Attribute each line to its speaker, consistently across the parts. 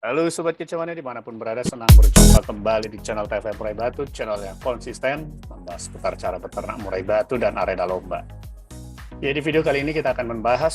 Speaker 1: Halo Sobat Kicauannya dimanapun berada, senang berjumpa kembali di channel TV Murai Batu, channel yang konsisten membahas seputar cara beternak murai batu dan arena lomba. Ya, di video kali ini kita akan membahas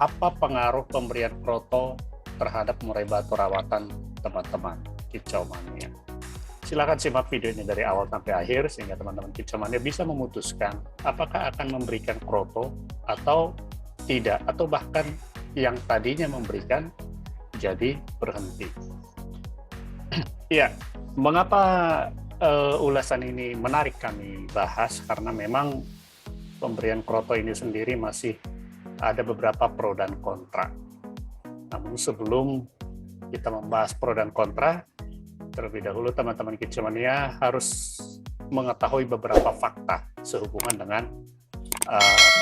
Speaker 1: apa pengaruh pemberian kroto terhadap murai batu rawatan teman-teman Kicau Mania. Silakan simak video ini dari awal sampai akhir sehingga teman-teman Kicau Mania bisa memutuskan apakah akan memberikan kroto atau tidak, atau bahkan yang tadinya memberikan jadi berhenti. Ya, mengapa ulasan ini menarik kami bahas? Karena memang pemberian kroto ini sendiri masih ada beberapa pro dan kontra. Namun sebelum kita membahas pro dan kontra, terlebih dahulu teman-teman Kicau Mania harus mengetahui beberapa fakta sehubungan dengan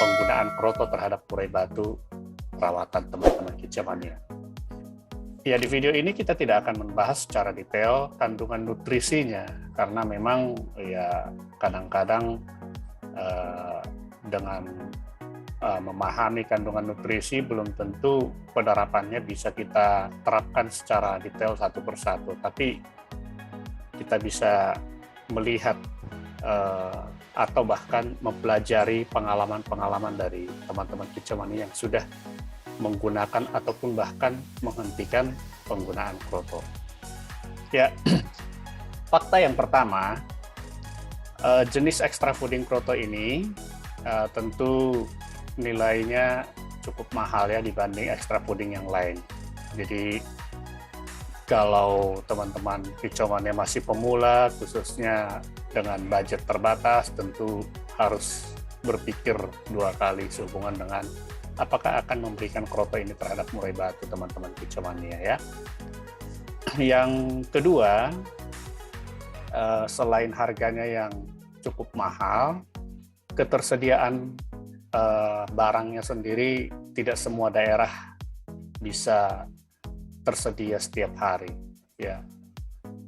Speaker 1: penggunaan kroto terhadap murai batu perawatan teman-teman Kicau Mania. Ya, di video ini kita tidak akan membahas secara detail kandungan nutrisinya, karena memang ya kadang-kadang dengan memahami kandungan nutrisi belum tentu penerapannya bisa kita terapkan secara detail satu persatu, tapi kita bisa melihat atau bahkan mempelajari pengalaman-pengalaman dari teman-teman Kicau Mania yang sudah menggunakan ataupun bahkan menghentikan penggunaan kroto. Ya, fakta yang pertama, jenis extra fooding kroto ini tentu nilainya cukup mahal ya dibanding extra fooding yang lain. Jadi kalau teman-teman Kicau Mania masih pemula, khususnya dengan budget terbatas, tentu harus berpikir dua kali sehubungan dengan apakah akan memberikan kroto ini terhadap murai batu teman-teman Kicau Mania ya. Yang kedua, selain harganya yang cukup mahal, ketersediaan barangnya sendiri tidak semua daerah bisa tersedia setiap hari ya.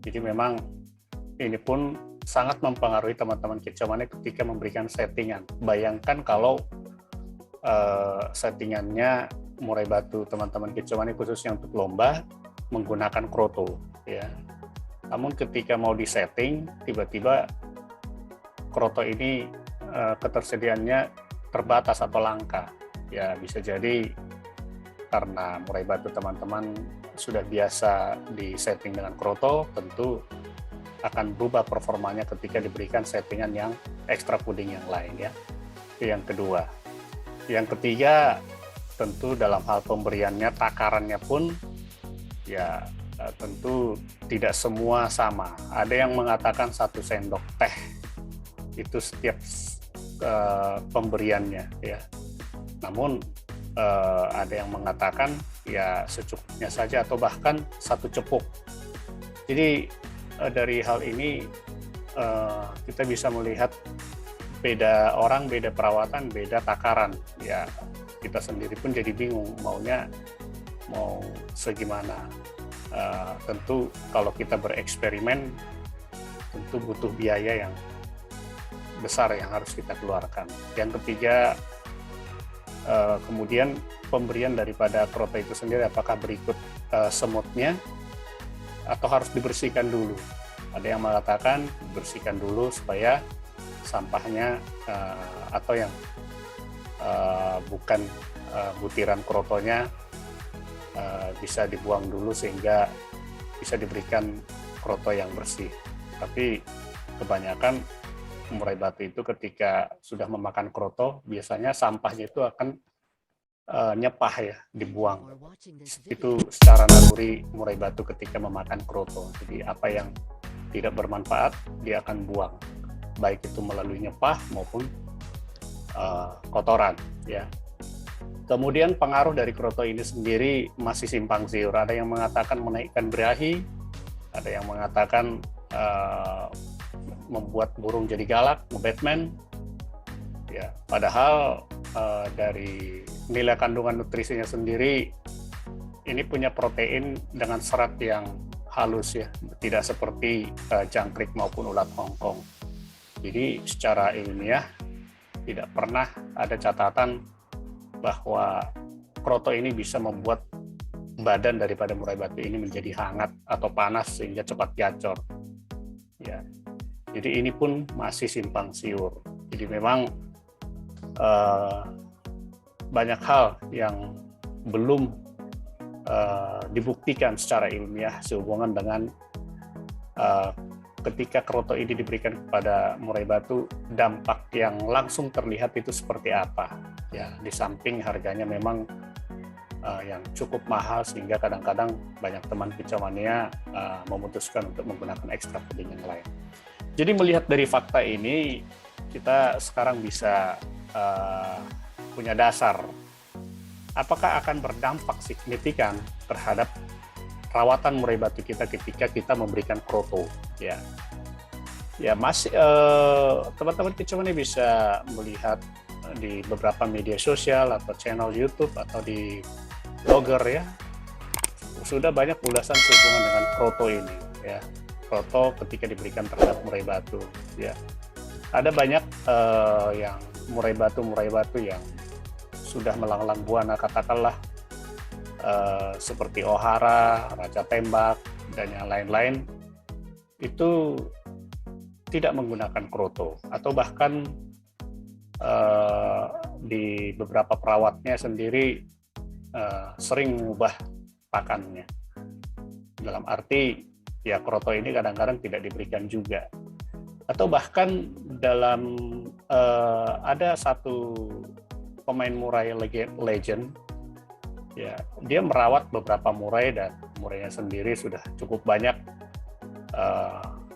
Speaker 1: Jadi memang ini pun sangat mempengaruhi teman-teman Kicau Mania ketika memberikan settingan. Bayangkan kalau settingannya murai batu teman-teman Kicau Mania khususnya untuk lomba menggunakan kroto ya. Namun ketika mau disetting, tiba-tiba kroto ini ketersediaannya terbatas atau langka ya. Bisa jadi karena murai batu teman-teman sudah biasa disetting dengan kroto, tentu akan berubah performanya ketika diberikan settingan yang extra fooding yang lain ya. Itu yang kedua. Yang ketiga, tentu dalam hal pemberiannya, takarannya pun ya tentu tidak semua sama. Ada yang mengatakan 1 sendok teh itu setiap pemberiannya ya. Namun ada yang mengatakan ya secukupnya saja atau bahkan 1 cepuk. Jadi dari hal ini kita bisa melihat beda orang, beda perawatan, beda takaran. Ya, kita sendiri pun jadi bingung mau segimana. Tentu kalau kita bereksperimen, tentu butuh biaya yang besar yang harus kita keluarkan. Yang ketiga, kemudian pemberian daripada kroto itu sendiri, apakah berikut semutnya atau harus dibersihkan dulu. Ada yang mengatakan bersihkan dulu supaya sampahnya atau yang bukan butiran krotonya bisa dibuang dulu sehingga bisa diberikan kroto yang bersih. Tapi kebanyakan murai batu itu ketika sudah memakan kroto, biasanya sampahnya itu akan nyepah ya, dibuang. Itu secara naluri murai batu ketika memakan kroto. Jadi apa yang tidak bermanfaat dia akan buang, baik itu melalui nyepah maupun kotoran ya. Kemudian pengaruh dari kroto ini sendiri masih simpang siur. Ada yang mengatakan menaikkan birahi, ada yang mengatakan membuat burung jadi galak, nge-Batman ya. Padahal dari nilai kandungan nutrisinya sendiri ini punya protein dengan serat yang halus ya, tidak seperti jangkrik maupun ulat Hongkong. Jadi secara ilmiah tidak pernah ada catatan bahwa kroto ini bisa membuat badan daripada murai batu ini menjadi hangat atau panas sehingga cepat gacor. Ya, jadi ini pun masih simpang siur. Jadi memang banyak hal yang belum dibuktikan secara ilmiah sehubungan dengan ketika kroto ini diberikan kepada murai batu, dampak yang langsung terlihat itu seperti apa. Ya, di samping harganya memang yang cukup mahal sehingga kadang-kadang banyak teman kicauania memutuskan untuk menggunakan extra fooding yang lain. Jadi melihat dari fakta ini, kita sekarang bisa punya dasar apakah akan berdampak signifikan terhadap perawatan murai batu kita ketika kita memberikan kroto. Ya masih teman-teman kicauania bisa melihat di beberapa media sosial atau channel YouTube atau di blogger ya, sudah banyak ulasan sehubungan dengan kroto ini ya. Kroto ketika diberikan terhadap murai batu ya. Ada banyak yang murai batu yang sudah melanglang buana, katakanlah seperti Ohara, Raja Tembak dan yang lain-lain, itu tidak menggunakan kroto, atau bahkan di beberapa perawatnya sendiri sering mengubah pakannya. Dalam arti ya kroto ini kadang-kadang tidak diberikan juga. Atau bahkan dalam ada satu pemain murai legend ya, dia merawat beberapa murai dan murainya sendiri sudah cukup banyak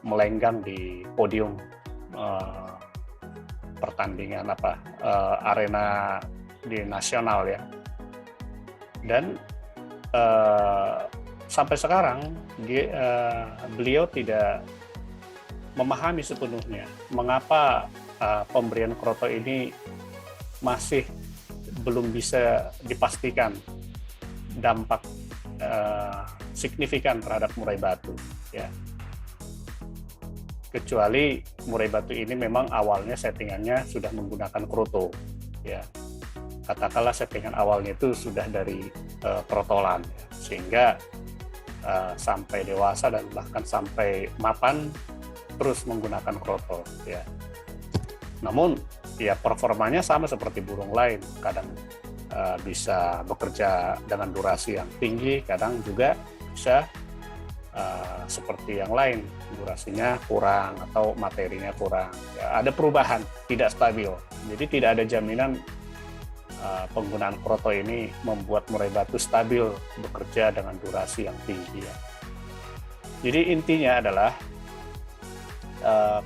Speaker 1: melenggang di podium pertandingan arena di nasional ya. Dan sampai sekarang beliau tidak memahami sepenuhnya mengapa pemberian kroto ini masih belum bisa dipastikan dampak signifikan terhadap murai batu ya. Kecuali murai batu ini memang awalnya settingannya sudah menggunakan kroto ya. Katakanlah settingan awalnya itu sudah dari trotolan ya, sehingga sampai dewasa dan bahkan sampai mapan terus menggunakan kroto ya. Namun ya performanya sama seperti burung lain, kadang bisa bekerja dengan durasi yang tinggi, kadang juga bisa seperti yang lain, durasinya kurang atau materinya kurang ya, ada perubahan, tidak stabil. Jadi tidak ada jaminan penggunaan kroto ini membuat murai batu stabil bekerja dengan durasi yang tinggi ya. Jadi intinya adalah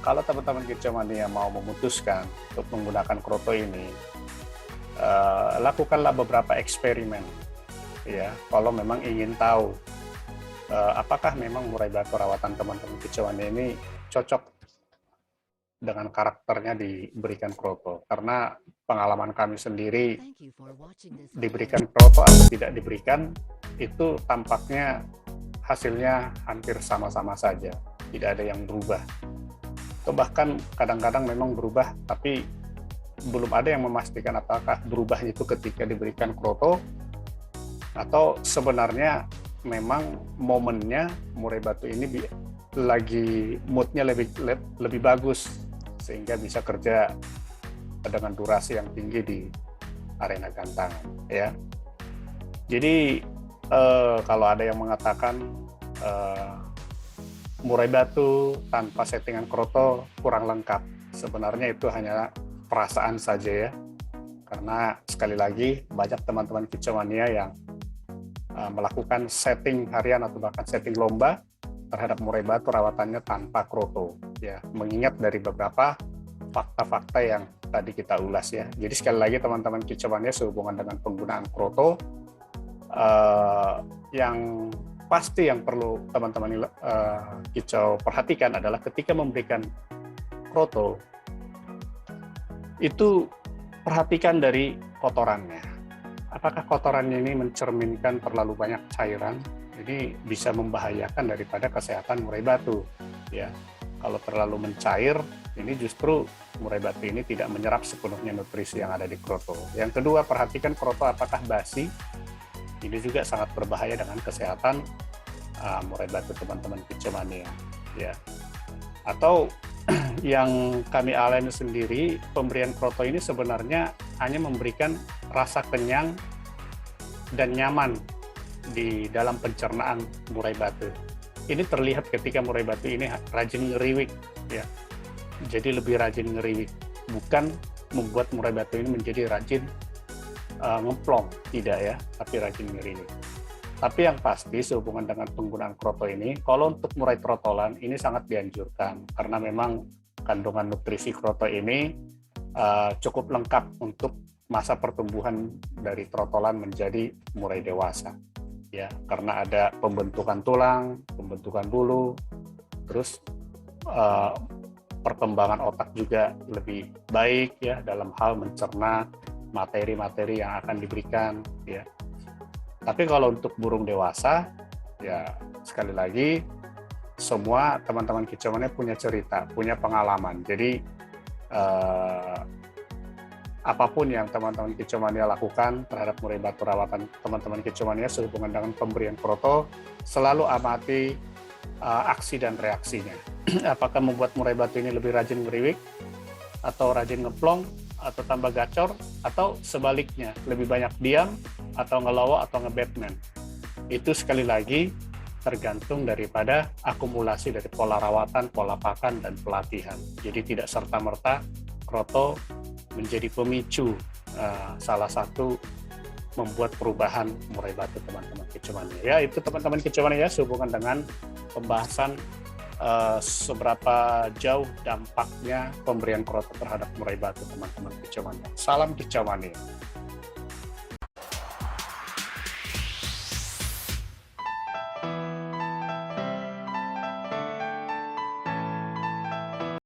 Speaker 1: kalau teman-teman kicauania mau memutuskan untuk menggunakan kroto ini, lakukanlah beberapa eksperimen ya. Kalau memang ingin tahu apakah memang murai batu rawatan teman-teman kicauania ini cocok dengan karakternya diberikan kroto. Karena pengalaman kami sendiri, diberikan kroto atau tidak diberikan itu tampaknya hasilnya hampir sama-sama saja, tidak ada yang berubah. Atau bahkan kadang-kadang memang berubah, tapi belum ada yang memastikan apakah berubahnya itu ketika diberikan kroto atau sebenarnya memang momennya murai batu ini lagi moodnya lebih bagus sehingga bisa kerja dengan durasi yang tinggi di arena gantangan ya. Jadi kalau ada yang mengatakan murai batu tanpa settingan kroto kurang lengkap, sebenarnya itu hanya perasaan saja ya. Karena sekali lagi banyak teman-teman kicauania yang melakukan setting harian atau bahkan setting lomba terhadap murai batu rawatannya tanpa kroto ya, mengingat dari beberapa fakta-fakta yang tadi kita ulas ya. Jadi sekali lagi teman-teman kicauania sehubungan dengan penggunaan kroto, yang pasti yang perlu teman-teman kicau perhatikan adalah ketika memberikan kroto itu perhatikan dari kotorannya. Apakah kotorannya ini mencerminkan terlalu banyak cairan, ini bisa membahayakan daripada kesehatan murai batu ya. Kalau terlalu mencair, ini justru murai batu ini tidak menyerap sepenuhnya nutrisi yang ada di kroto. Yang kedua, perhatikan kroto apakah basi Ini juga sangat berbahaya dengan kesehatan murai batu teman-teman kicau mania, ya. Atau yang kami alami sendiri, pemberian kroto ini sebenarnya hanya memberikan rasa kenyang dan nyaman di dalam pencernaan murai batu. Ini terlihat ketika murai batu ini rajin ngeriwik, ya. Jadi lebih rajin ngeriwik, bukan membuat murai batu ini menjadi rajin ngeplong, tidak ya, tapi rajin ngeriwik. Tapi yang pasti sehubungan dengan penggunaan kroto ini, kalau untuk murai trotolan ini sangat dianjurkan karena memang kandungan nutrisi kroto ini cukup lengkap untuk masa pertumbuhan dari trotolan menjadi murai dewasa, ya, karena ada pembentukan tulang, pembentukan bulu, terus perkembangan otak juga lebih baik ya dalam hal mencerna materi-materi yang akan diberikan, ya. Tapi kalau untuk burung dewasa, ya sekali lagi semua teman-teman kicau mania punya cerita, punya pengalaman. Jadi apapun yang teman-teman kicau mania lakukan terhadap murai batu rawatan teman-teman kicau mania sehubungan dengan pemberian kroto, selalu amati aksi dan reaksinya. Apakah membuat murai batu ini lebih rajin ngeriwik, atau rajin ngeplong, atau tambah gacor, atau sebaliknya, lebih banyak diam, atau ngelowo, atau nge-Batman. Itu sekali lagi tergantung daripada akumulasi dari pola rawatan, pola pakan, dan pelatihan. Jadi tidak serta-merta kroto menjadi pemicu salah satu membuat perubahan murai batu teman-teman kicau mania. Ya, itu teman-teman kicau mania sehubungan dengan pembahasan seberapa jauh dampaknya pemberian kroto terhadap murai batu teman-teman kicau mania. Salam kicau mania.